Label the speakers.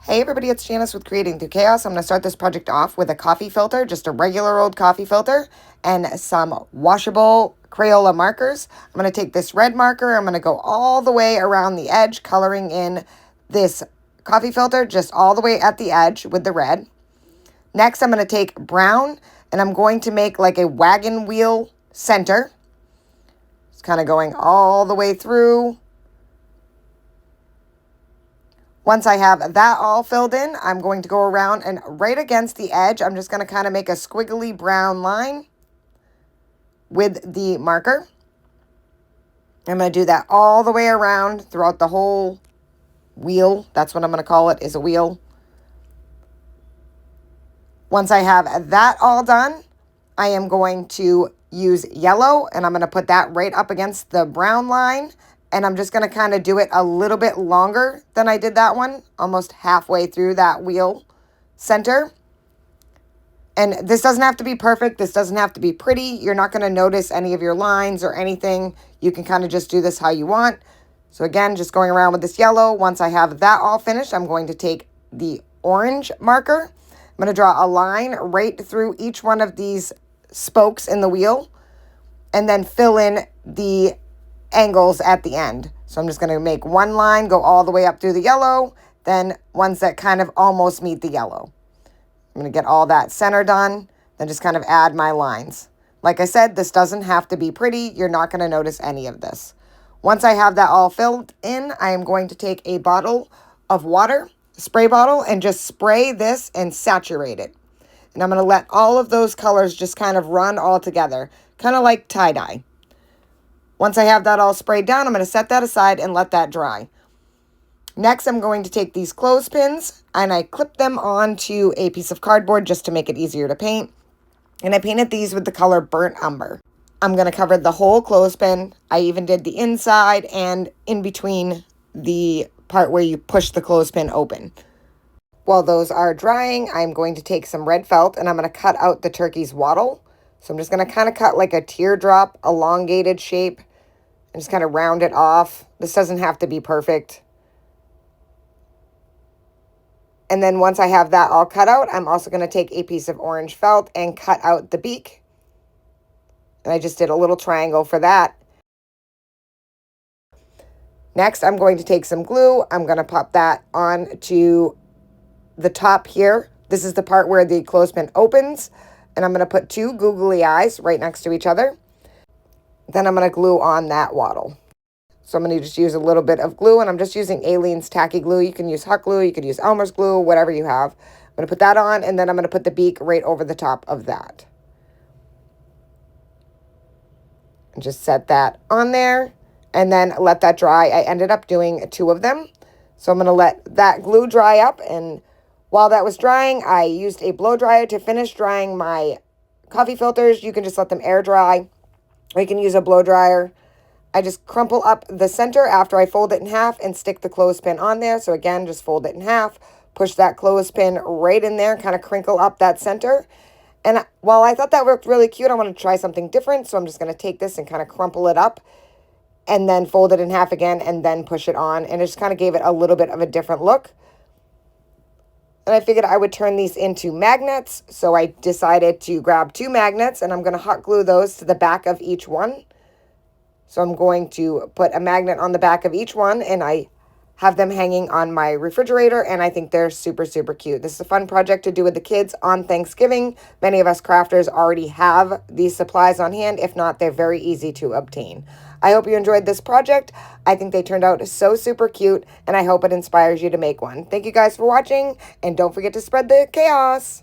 Speaker 1: Hey everybody, it's Janice with Creating Through Chaos. I'm going to start this project off with a coffee filter, just a regular old coffee filter, and some washable Crayola markers. I'm going to take this red marker, I'm going to go all the way around the edge, coloring in this coffee filter, just all the way at the edge with the red. Next, I'm going to take brown, and I'm going to make like a wagon wheel center. It's kind of going all the way through. Once I have that all filled in, I'm going to go around and right against the edge, I'm just going to kind of make a squiggly brown line with the marker. I'm going to do that all the way around throughout the whole wheel. That's what I'm going to call it, is a wheel. Once I have that all done, I am going to use yellow, and I'm going to put that right up against the brown line. And I'm just going to kind of do it a little bit longer than I did that one, almost halfway through that wheel center. And this doesn't have to be perfect. This doesn't have to be pretty. You're not going to notice any of your lines or anything. You can kind of just do this how you want. So again, just going around with this yellow. Once I have that all finished, I'm going to take the orange marker. I'm going to draw a line right through each one of these spokes in the wheel and then fill in the angles at the end. So I'm just going to make one line go all the way up through the yellow, then ones that kind of almost meet the yellow. I'm going to get all that center done, then just kind of add my lines. Like I said, this doesn't have to be pretty. You're not going to notice any of this. Once I have that all filled in, I am going to take a bottle of water, spray bottle, and just spray this and saturate it. And I'm going to let all of those colors just kind of run all together, kind of like tie-dye. Once I have that all sprayed down, I'm going to set that aside and let that dry. Next, I'm going to take these clothespins and I clip them onto a piece of cardboard just to make it easier to paint. And I painted these with the color Burnt Umber. I'm going to cover the whole clothespin. I even did the inside and in between the part where you push the clothespin open. While those are drying, I'm going to take some red felt and I'm going to cut out the turkey's wattle. So I'm just going to kind of cut like a teardrop elongated shape and just kind of round it off. This doesn't have to be perfect. And then once I have that all cut out, I'm also going to take a piece of orange felt and cut out the beak. And I just did a little triangle for that. Next, I'm going to take some glue. I'm going to pop that onto the top here. This is the part where the clothespin opens. And I'm going to put two googly eyes right next to each other. Then I'm going to glue on that wattle. So I'm going to just use a little bit of glue, and I'm just using Aleene's tacky glue. You can use hot glue, you could use Elmer's glue, whatever you have. I'm going to put that on, and then I'm going to put the beak right over the top of that. And just set that on there, and then let that dry. I ended up doing two of them. So I'm going to let that glue dry up, and while that was drying, I used a blow dryer to finish drying my coffee filters. You can just let them air dry, or you can use a blow dryer. I just crumple up the center after I fold it in half and stick the clothespin on there. So again, just fold it in half, push that clothespin right in there, kind of crinkle up that center. And while I thought that worked really cute, I want to try something different. So I'm just going to take this and kind of crumple it up and then fold it in half again and then push it on. And it just kind of gave it a little bit of a different look. And I figured I would turn these into magnets. So I decided to grab two magnets and I'm going to hot glue those to the back of each one. So I'm going to put a magnet on the back of each one and I have them hanging on my refrigerator and I think they're super, super cute. This is a fun project to do with the kids on Thanksgiving. Many of us crafters already have these supplies on hand. If not, they're very easy to obtain. I hope you enjoyed this project. I think they turned out so super cute and I hope it inspires you to make one. Thank you guys for watching and don't forget to spread the chaos.